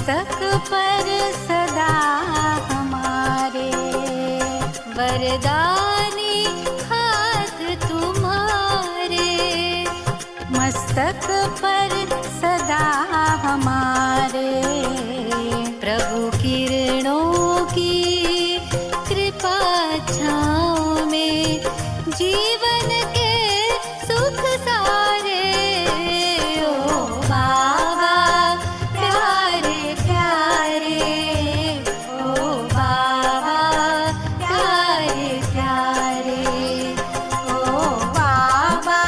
मस्तक पर सदा हमारे, वरदानी हाथ तुम्हारे। मस्तक पर सदा हमारे, प्रभु किरणों की कृपा छाँव में जीवन के सुख सारे। ओ बाबा प्यारे प्यारे, ओ बाबा प्यारे प्यारे, ओ बाबा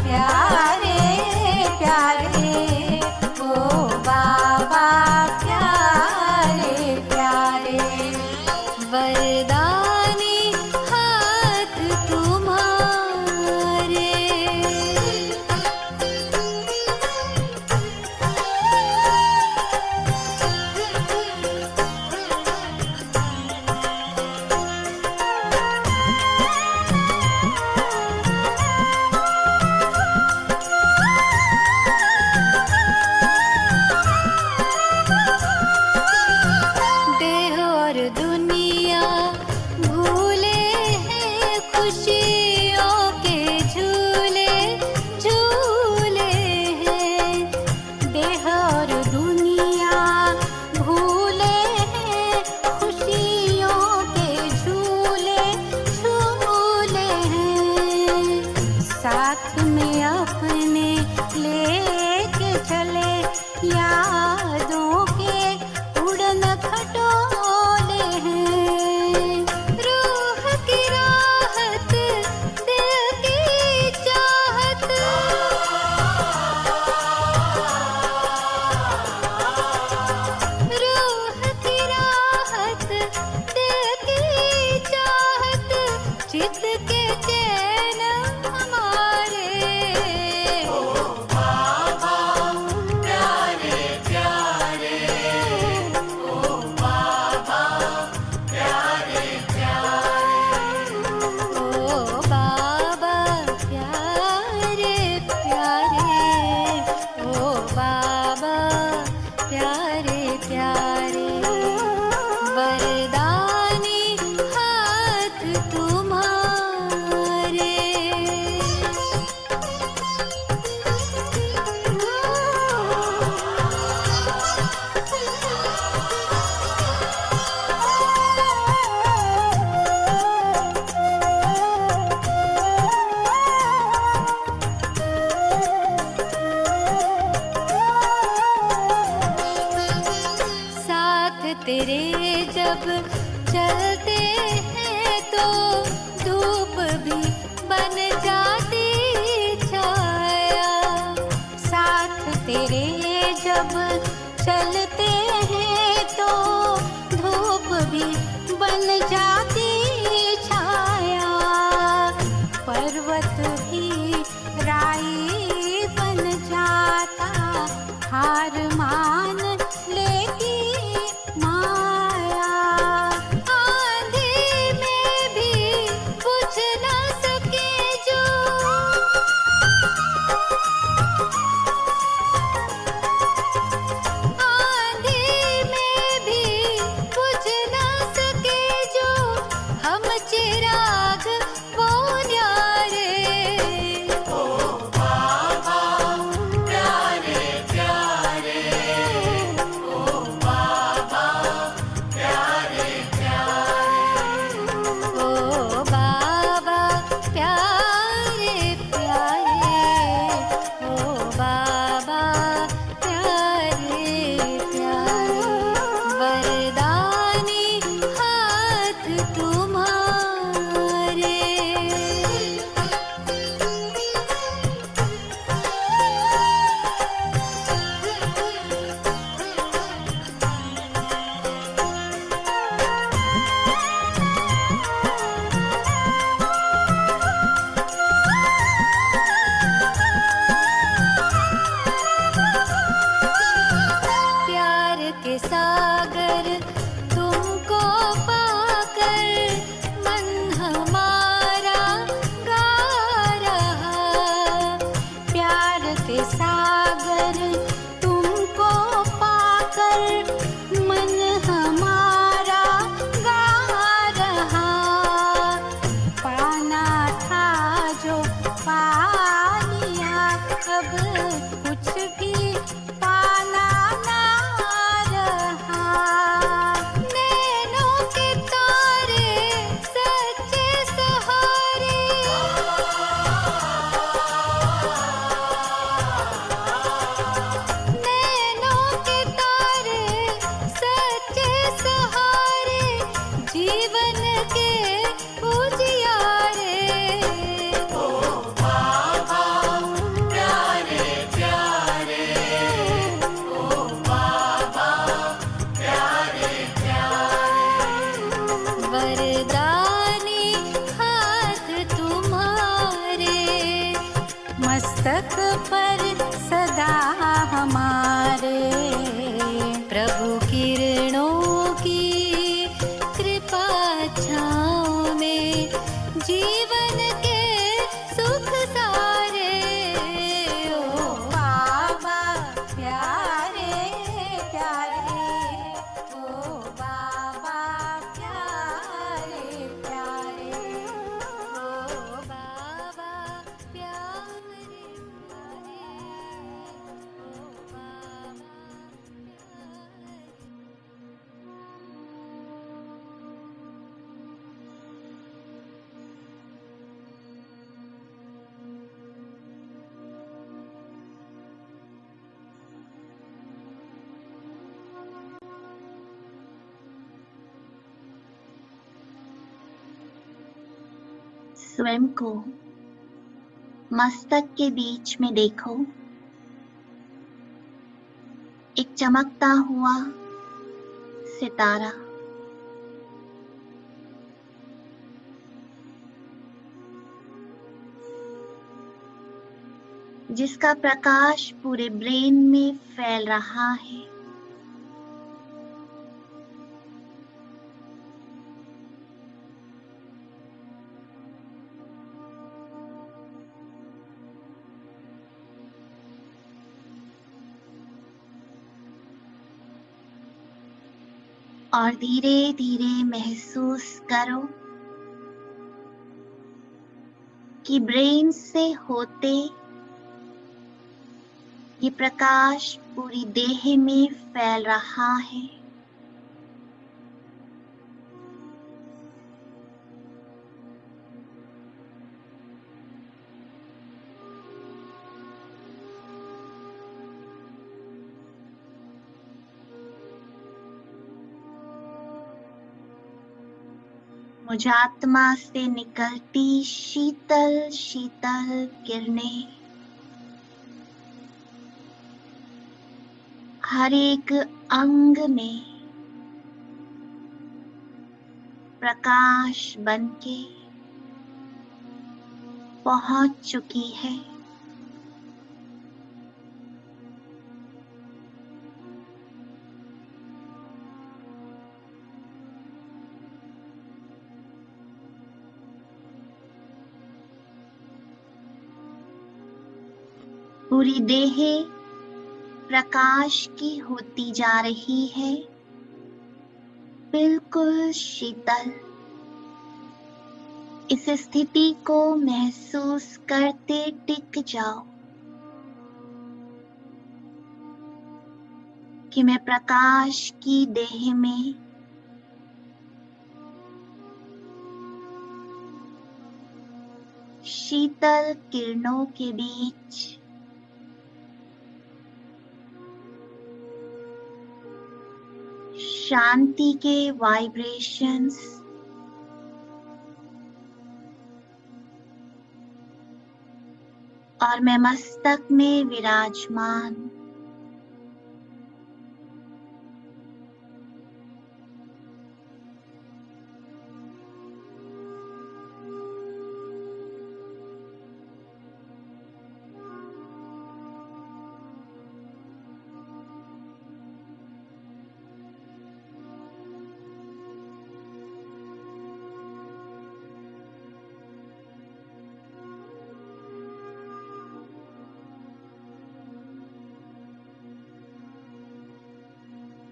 प्यारे प्यारे, ओ बाबा प्यारे प्यारे। वरदानी हाथ तुम्हारे। देह और दुनिया भूले हैं, खुशियों के झूले झूले हैं। देह और दुनिया भूले हैं, खुशियों के झूले झूले हैं। साथ में अपने लेके चले यादों के उड़न खटोले हैं। रूह की राहत, दिल की चाहत, रूह की राहत, दिल की चाहत, चित के चैन हमारे। ओ बाबा प्यारे प्यारे, ओ बाबा प्यारे प्यारे। वरदानी हाथ तुम्हारे। साथ तेरे जब चलते हैं तो धूप भी बन जाती छाया। साथ तेरे जब चलते हैं तो धूप भी बन जाती छाया। पर्वत भी राई बन जाता, हार मान लेती माया। आंधी में भी बुझ न सके जो, आंधी में भी बुझ न सके जो, हम चिराग वो न्यारे। ओ बाबा प्यारे प्यारे, हमारे, प्रभु किरणों की कृपा छाँव में जीवन के सुख सारे। ओ बाबा प्यारे प्यारे, ओ बाबा प्यारे प्यारे, ओ बाबा प्यारे प्यारे, ओ बाबा प्यारे। स्वयं को मस्तक के बीच में देखो, एक चमकता हुआ सितारा। जिसका प्रकाश पूरे ब्रेन में फैल रहा है। और धीरे धीरे महसूस करो कि ब्रेन से होते ये प्रकाश पूरी देह में फैल रहा है। मुझात्मा से निकलती शीतल शीतल किरणें हर एक अंग में प्रकाश बनके पहुंच चुकी है। पूरी देह प्रकाश की होती जा रही है, बिल्कुल शीतल। इस स्थिति को महसूस करते टिक जाओ कि मैं प्रकाश की देह में शीतल किरणों के बीच शांति के वाइब्रेशंस और मैं मस्तक में विराजमान।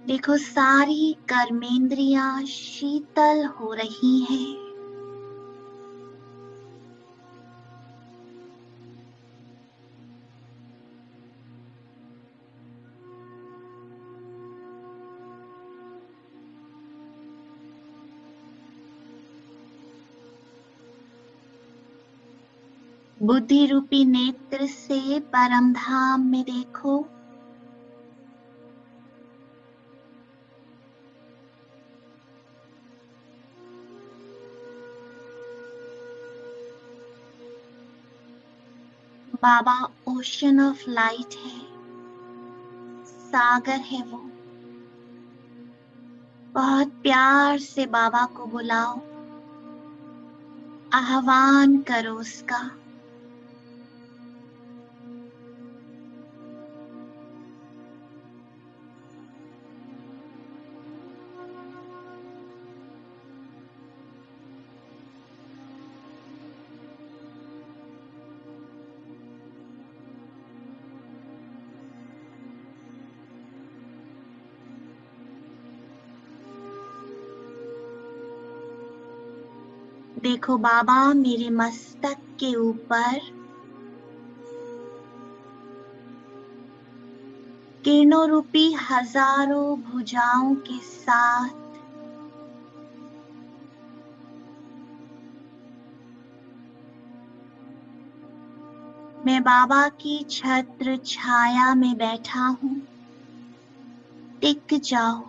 देखो सारी कर्मेंद्रियां शीतल हो रही हैं। बुद्धि रूपी नेत्र से परम धाम में देखो। बाबा ओशन ऑफ लाइट है, सागर है वो। बहुत प्यार से बाबा को बुलाओ, आह्वान करो उसका। देखो बाबा मेरे मस्तक के ऊपर किरणों रूपी हजारों भुजाओं के साथ मैं बाबा की छत्र छाया में बैठा हूँ। टिक जाओ।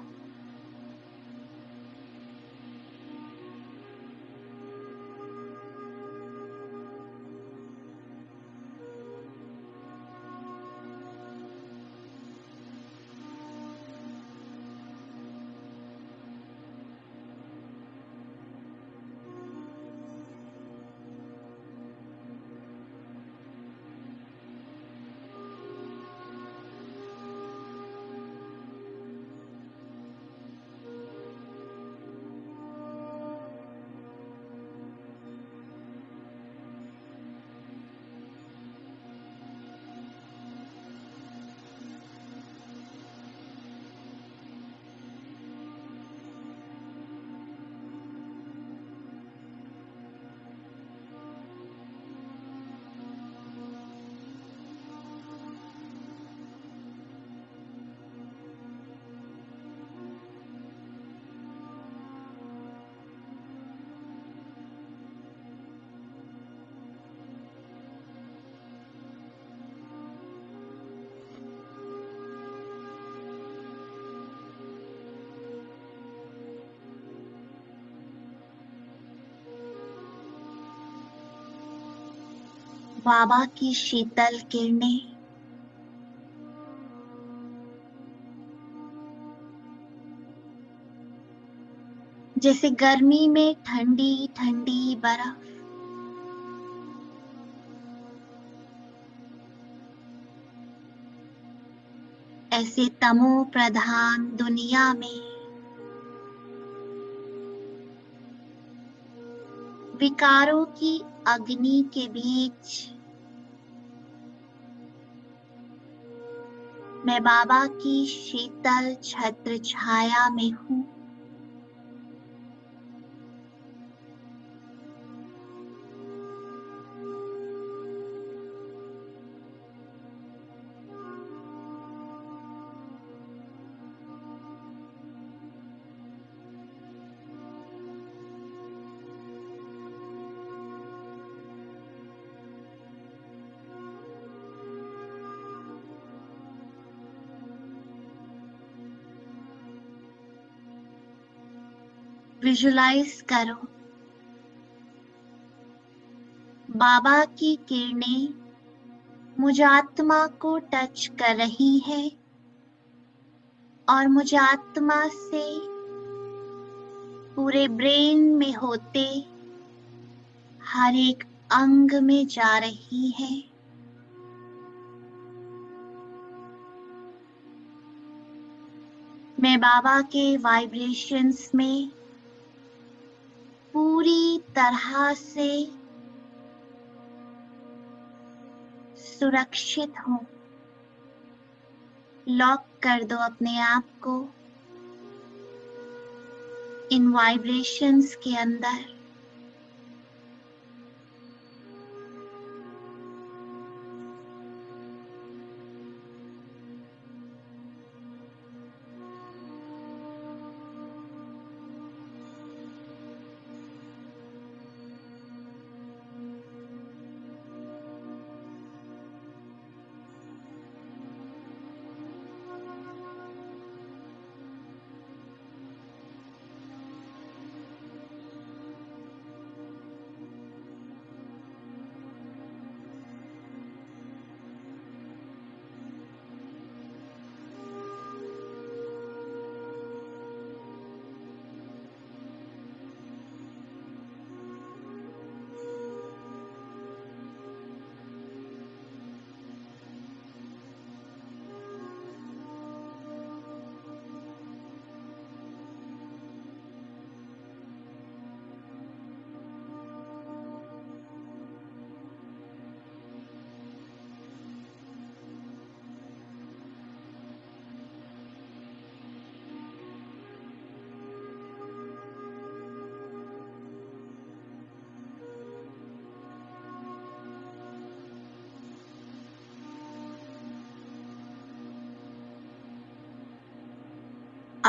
बाबा की शीतल किरणें जैसे गर्मी में ठंडी ठंडी बर्फ, ऐसे तमो प्रधान दुनिया में विकारों की अग्नि के बीच मैं बाबा की शीतल छत्र छाया में हूँ। विजुलाइज करो बाबा की किरणें मुझ आत्मा को टच कर रही है और मुझ आत्मा से पूरे ब्रेन में होते हर एक अंग में जा रही है। मैं बाबा के वाइब्रेशंस में पूरी तरह से सुरक्षित हूँ। लॉक कर दो अपने आप को इन वाइब्रेशंस के अंदर।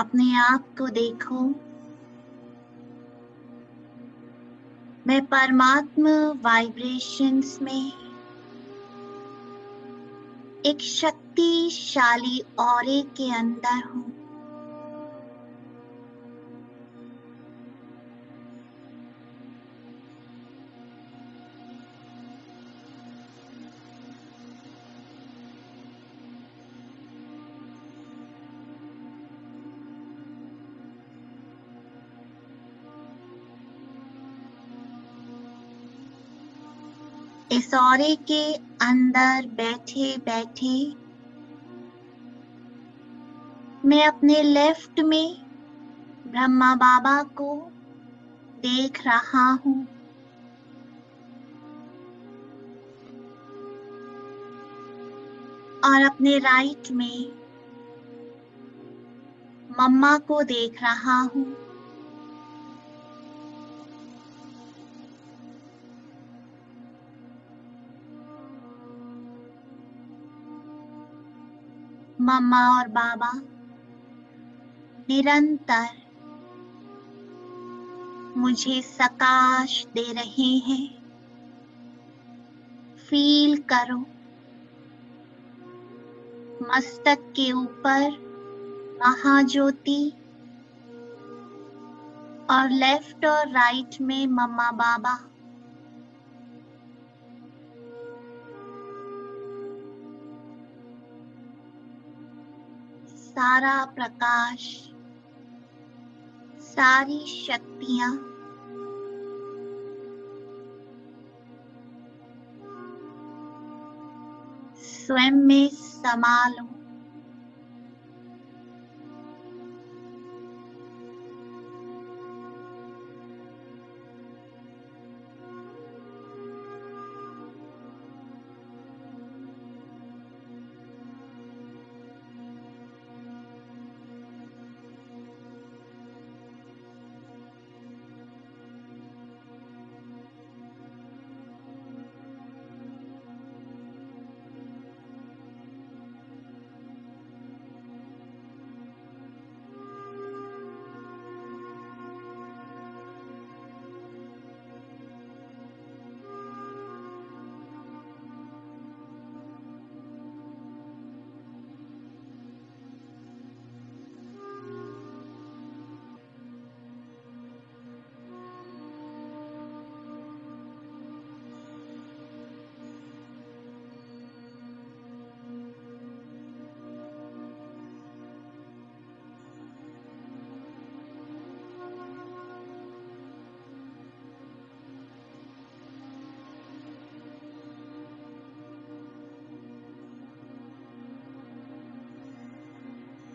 अपने आप को देखो। मैं परमात्मा वाइब्रेशंस में एक शक्तिशाली ऑरे के अंदर हूँ। इस ऑरे के अंदर बैठे बैठे मैं अपने लेफ्ट में ब्रह्मा बाबा को देख रहा हूँ और अपने राइट में मम्मा को देख रहा हूँ। मम्मा और बाबा निरंतर मुझे सकाश दे रहे हैं। फील करो, मस्तक के ऊपर महाज्योति और लेफ्ट और राइट में मम्मा बाबा। सारा प्रकाश, सारी शक्तियां स्वयं में समा लो।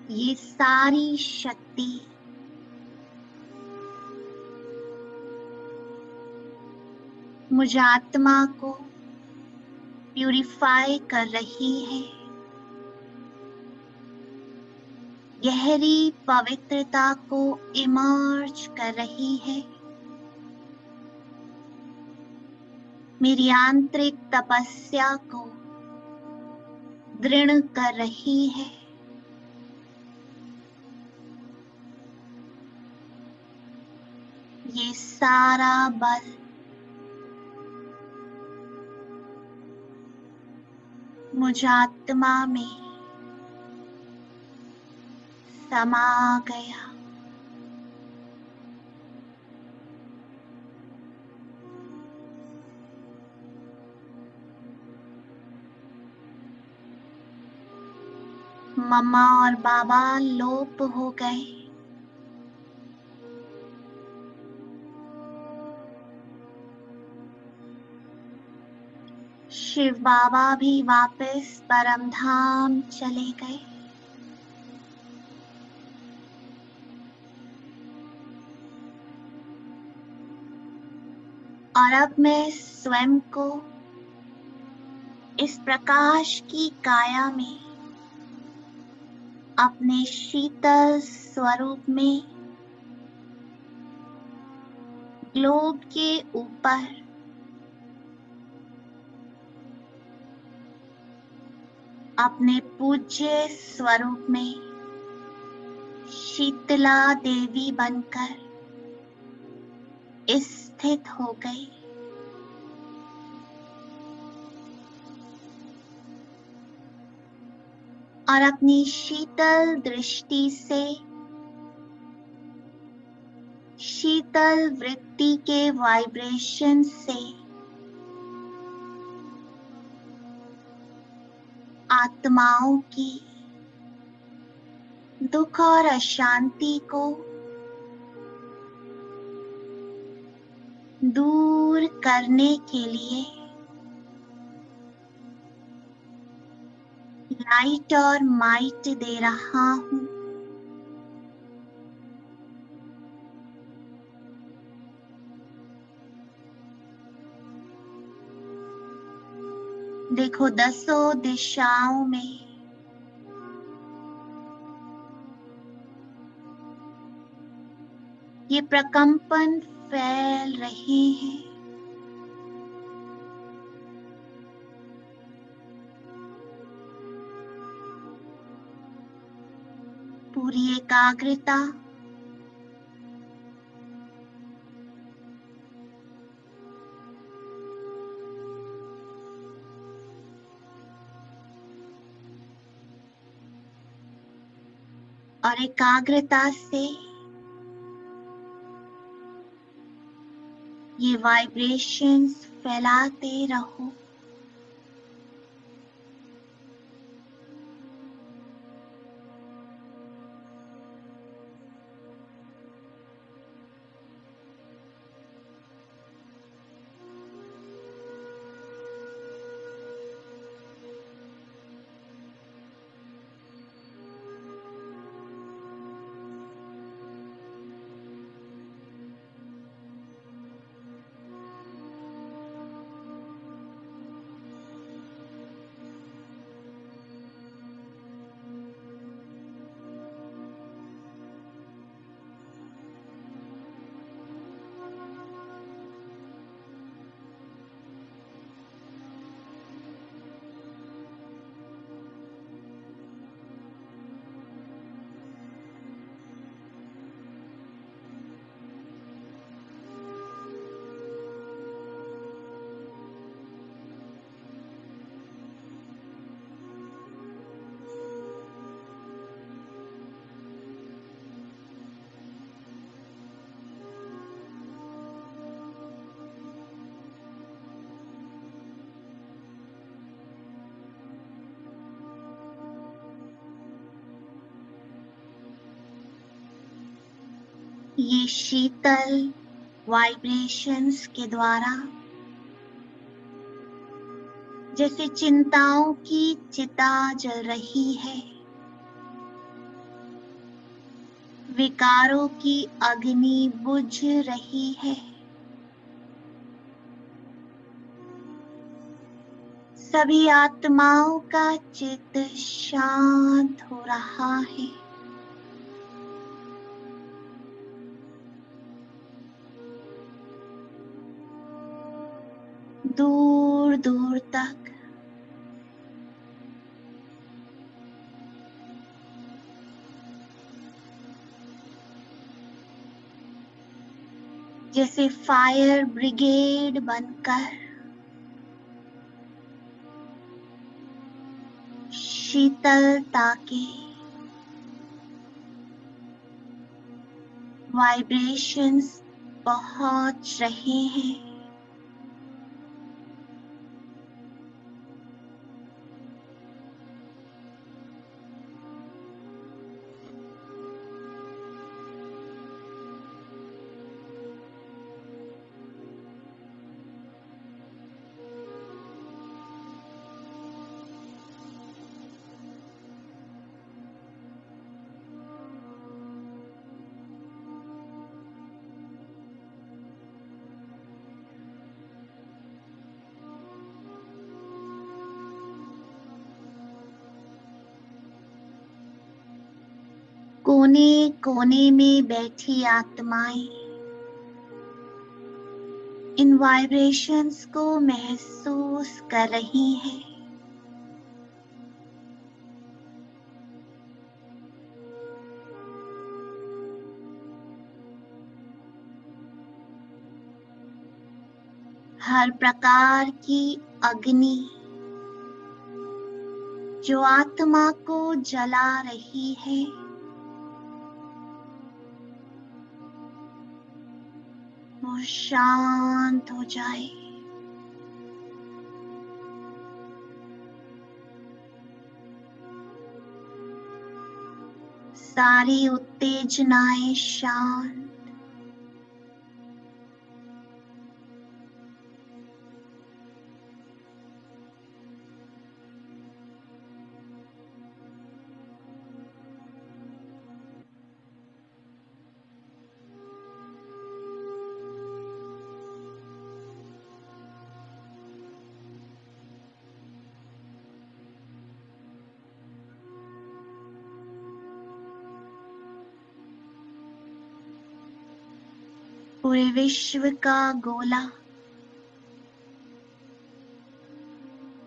ये सारी शक्ति मुझ आत्मा को प्यूरिफाई कर रही है, गहरी पवित्रता को इमर्ज कर रही है, मेरी आंतरिक तपस्या को दृढ़ कर रही है। ये सारा बल मुझ आत्मा में समा गया। मम्मा और बाबा लोप हो गए। शिव बाबा भी वापस परमधाम चले गए। और अब मैं स्वयं को इस प्रकाश की काया में अपने शीतल स्वरूप में ग्लोब के ऊपर अपने पूज्य स्वरूप में शीतला देवी बनकर स्थित हो गई। और अपनी शीतल दृष्टि से शीतल वृत्ति के वाइब्रेशन से आत्माओं की दुख और अशांति को दूर करने के लिए लाइट और माइट दे रहा हूं। देखो, 10 दिशाओं में ये प्रकंपन फैल रहे हैं। पूरी एकाग्रता और एकाग्रता से ये वाइब्रेशंस फैलाते रहो। ये शीतल वाइब्रेशंस के द्वारा जैसे चिंताओं की चिता जल रही है, विकारों की अग्नि बुझ रही है, सभी आत्माओं का चित्त शांत हो रहा है। दूर दूर तक जैसे फायर ब्रिगेड बनकर शीतलता के वाइब्रेशंस पहुंच रहे हैं। कोने कोने में बैठी आत्माएं इन वाइब्रेशंस को महसूस कर रही हैं। हर प्रकार की अग्नि जो आत्मा को जला रही है, वो शांत हो जाए। सारी उत्तेजनाएं शांत। पूरे विश्व का गोला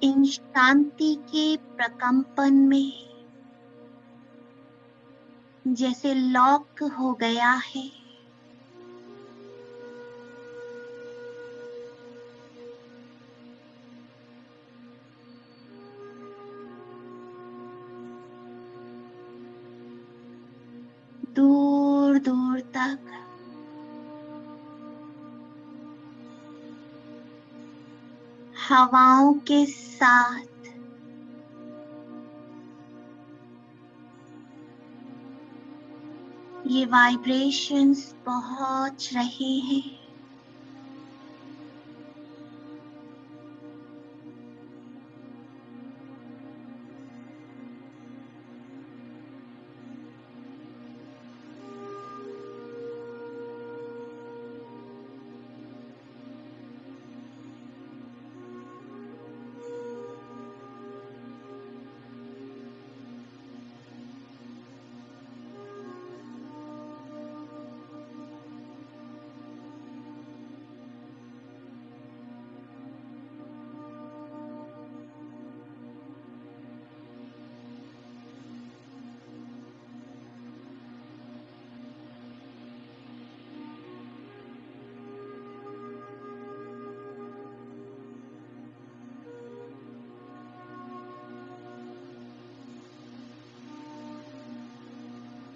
इन शांति के प्रकंपन में जैसे लॉक हो गया है। दूर दूर तक हवाओं के साथ ये वाइब्रेशंस पहुंच रहे हैं।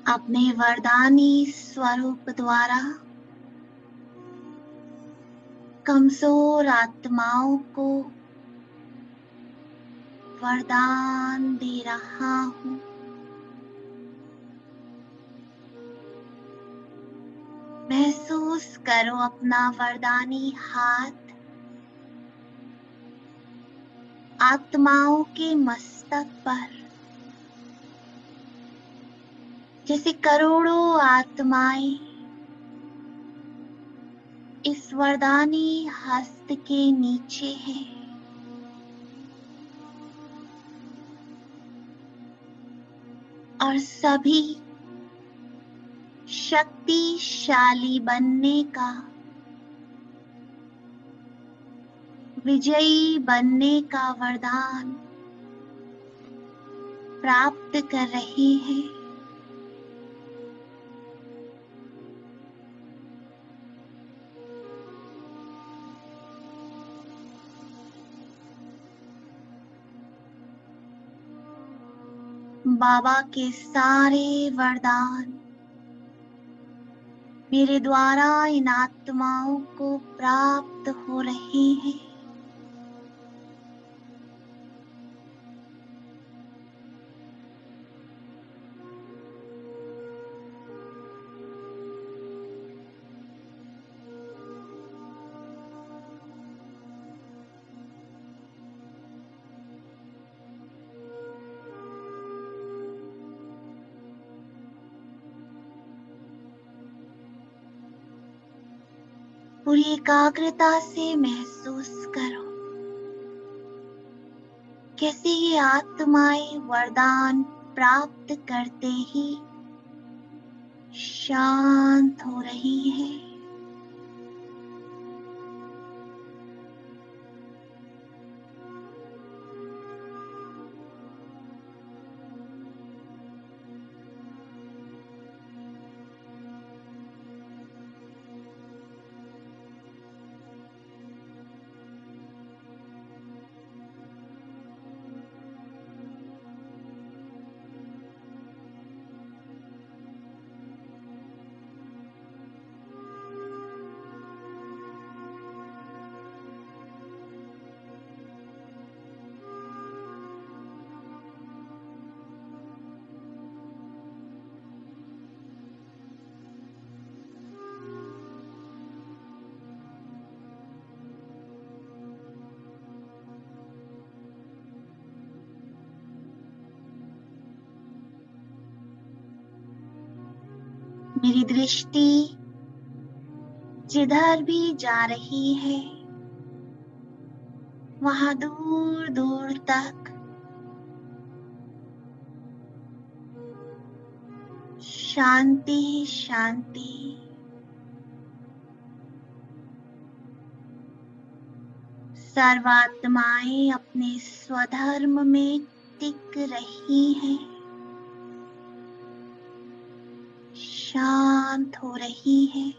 अपने वरदानी स्वरूप द्वारा कमजोर आत्माओं को वरदान दे रहा हूं। महसूस करो अपना वरदानी हाथ आत्माओं के मस्तक पर, जैसे करोड़ों आत्माएं इस वरदानी हस्त के नीचे हैं। और सभी शक्तिशाली बनने का, विजयी बनने का वरदान प्राप्त कर रहे हैं। बाबा के सारे वरदान मेरे द्वारा इन आत्माओं को प्राप्त हो रहे हैं। पूरी एकाग्रता से महसूस करो कैसे ये आत्माएं वरदान प्राप्त करते ही शांत हो रही हैं। मेरी दृष्टि जिधर भी जा रही है वहां दूर दूर तक शांति ही शांति, सर्वात्माएं अपने स्वधर्म में टिक रही हैं, शांत हो रही हैं।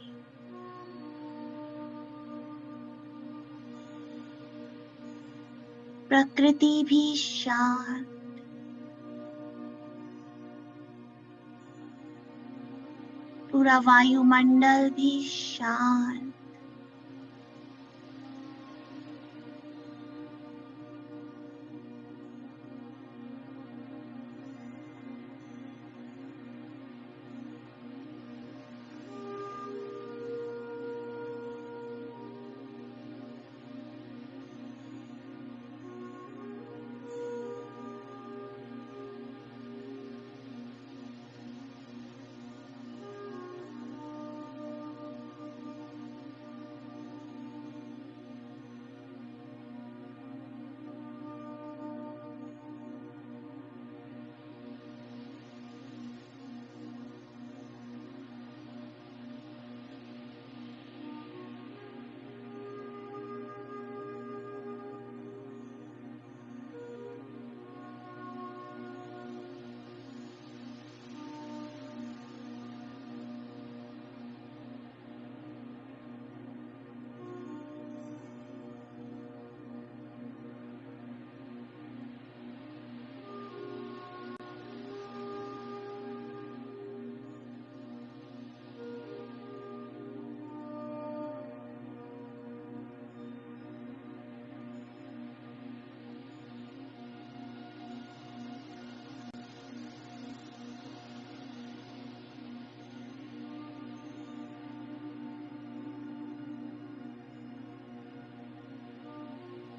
प्रकृति भी शांत, पूरा वायुमंडल भी शांत।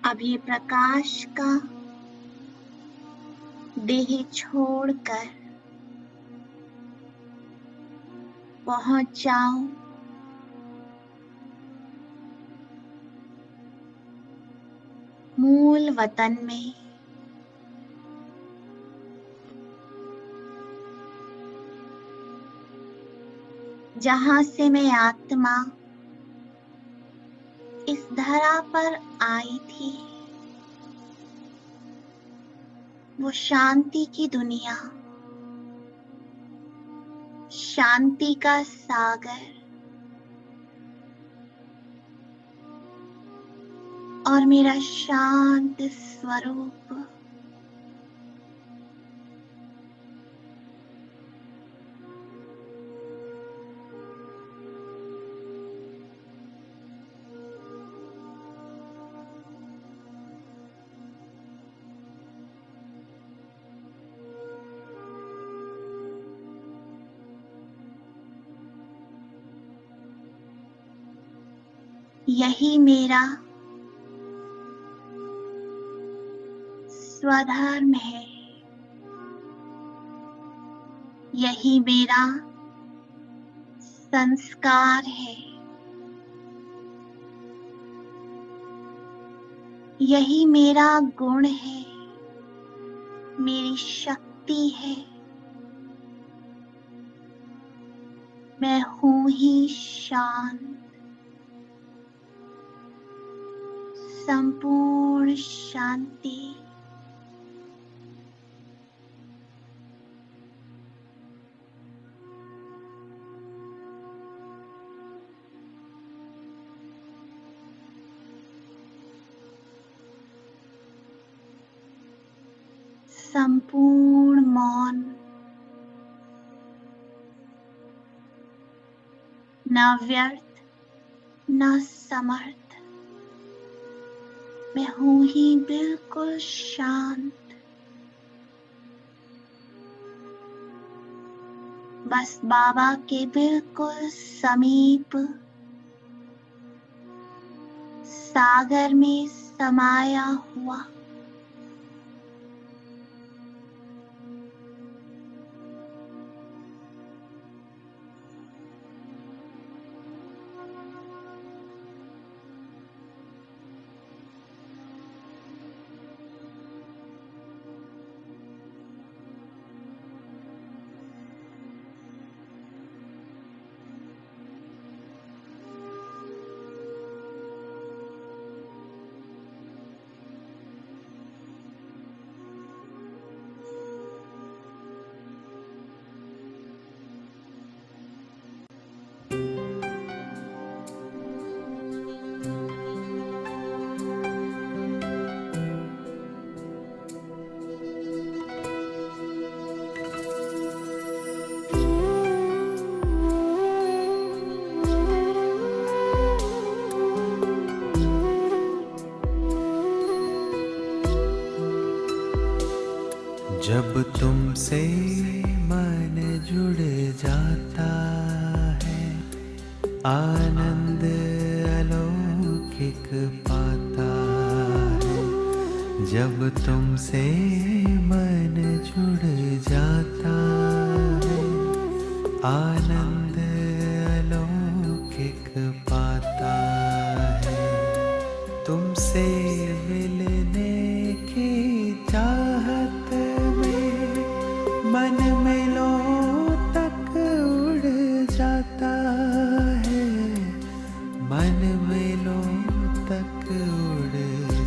अब ये प्रकाश का देह छोड़कर पहुंच जाओ मूल वतन में। जहां से मैं आत्मा इस धरा पर आई थी, वो शांति की दुनिया, शांति का सागर और मेरा शांत स्वरूप। यही मेरा स्वधर्म है, यही मेरा संस्कार है, यही मेरा गुण है, मेरी शक्ति है। मैं हूं ही शांत, संपूर्ण शांति। संपूर्ण मौन, न व्यर्थ न समर्थ। मैं हूं ही बिल्कुल शांत, बस बाबा के बिल्कुल समीप सागर में समाया हुआ। तुमसे मन जुड़ जाता है, आनंद अलौकिक पाता है। जब तुमसे मन जुड़ जाता है, आनंद अलौकिक पाता है। तुमसे मिलने की चाहत में मन मेलों तक उड़ जाता है, मन मेलों तक उड़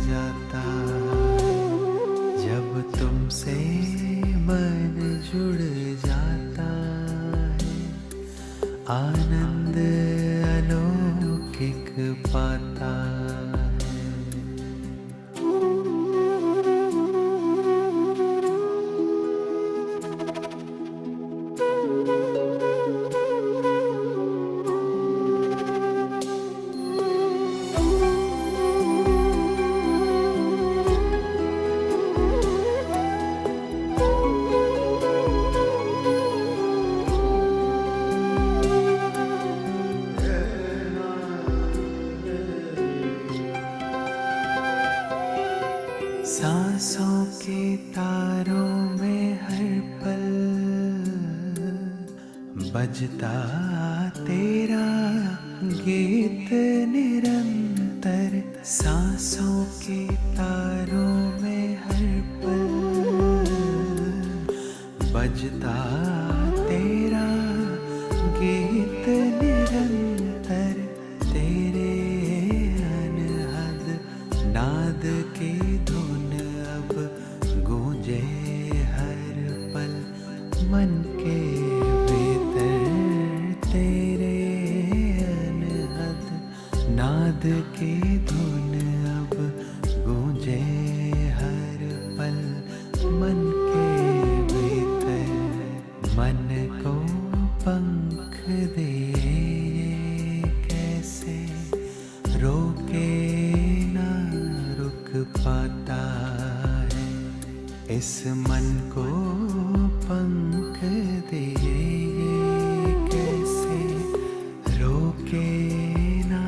जाता है। जब तुमसे मन जुड़ जाता है, आनंद अलौकिक पाता है। सांसों के तारों में हर पल बजता तेरा गीत निरंतर। सांसों के तारों में हर पल बजता तेरा गीत निरंतर। तेरे अनहद नाद की धुन अब गूंजे हर पल मन के भीतर। तेरे अनहद नाद की धुन अब गूंजे हर पल मन के भीतर। मन को पंख दिए ये कैसे रोके ना रुक पाता है। इस मन को पंख दिए ये कैसे रोके ना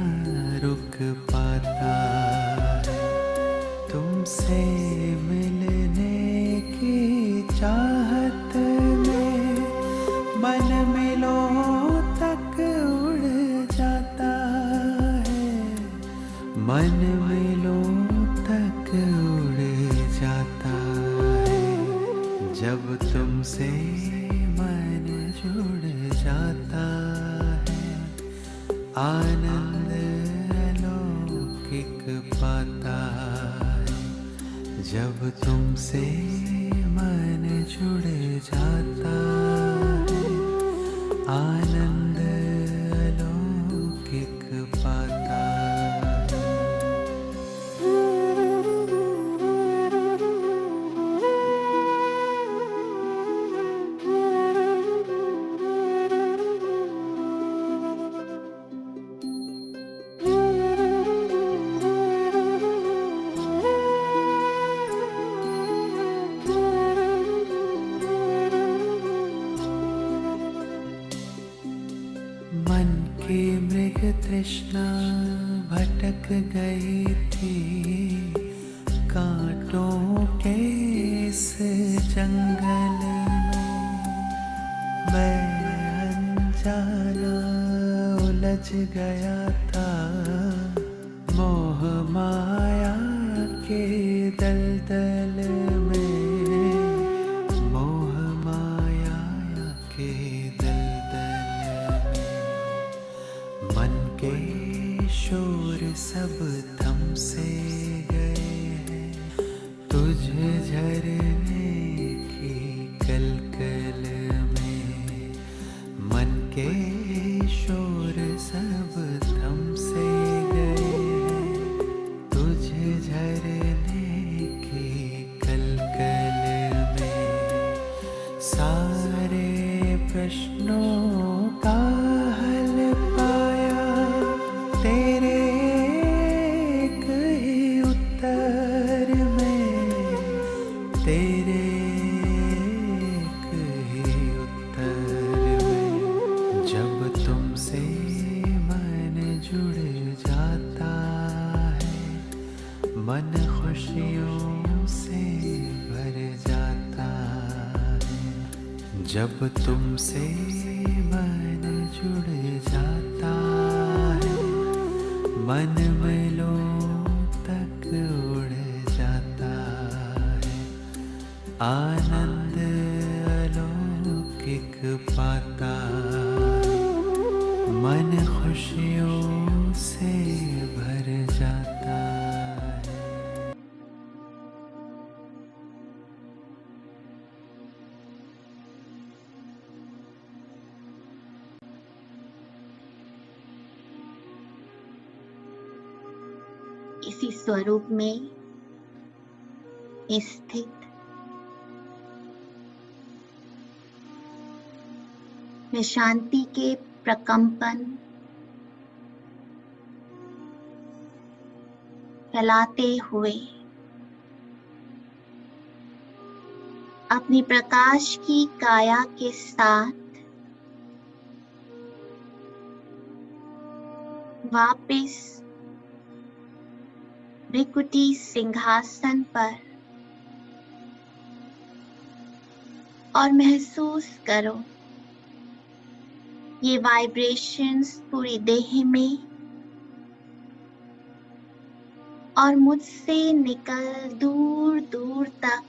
रुक पाता है। तुमसे मिलने की चाहत में मन मेलों तक उड़ जाता है, मन मेलों तक उड़ जाता है। जब तुमसे मन जुड़ जाता है, आनंद अलौकिक पाता है। जब तुमसे मन जुड़ जाता है, आनंद अलौकिक पाता है। मन की मृग तृष्णा भटक गई थी कांटों के इस जंगल में। मैं अनजाना उलझ गया था मोह माया के दलदल में। मोह माया के दलदल में मन के शोर सब थम से गए हैं। तुझ झरने की कलकल में मन के शोर सब थम से गए हैं। तुझ झरने की कलकल में सारे प्रश्नों का हल पाया। तेरे एक ही उत्तर में, तेरे एक जब तुमसे मन जुड़ जाता है, मन मिलों तक उड़ जाता है, आनंद अलौकिक पाता है, मन खुशियों से भर जाता है। इसी स्वरूप में स्थित मैं शांति के प्रकंपन फैलाते हुए अपनी प्रकाश की काया के साथ वापस भृकुटी सिंहासन पर, और महसूस करो ये वाइब्रेशंस पूरी देह में और मुझसे निकल दूर दूर तक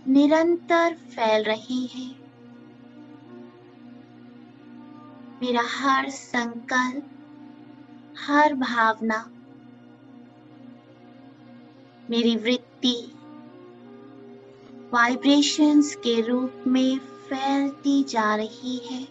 निरंतर फैल रही है। मेरा हर संकल्प, हर भावना, मेरी वृत्ति वाइब्रेशंस के रूप में फैलती जा रही है।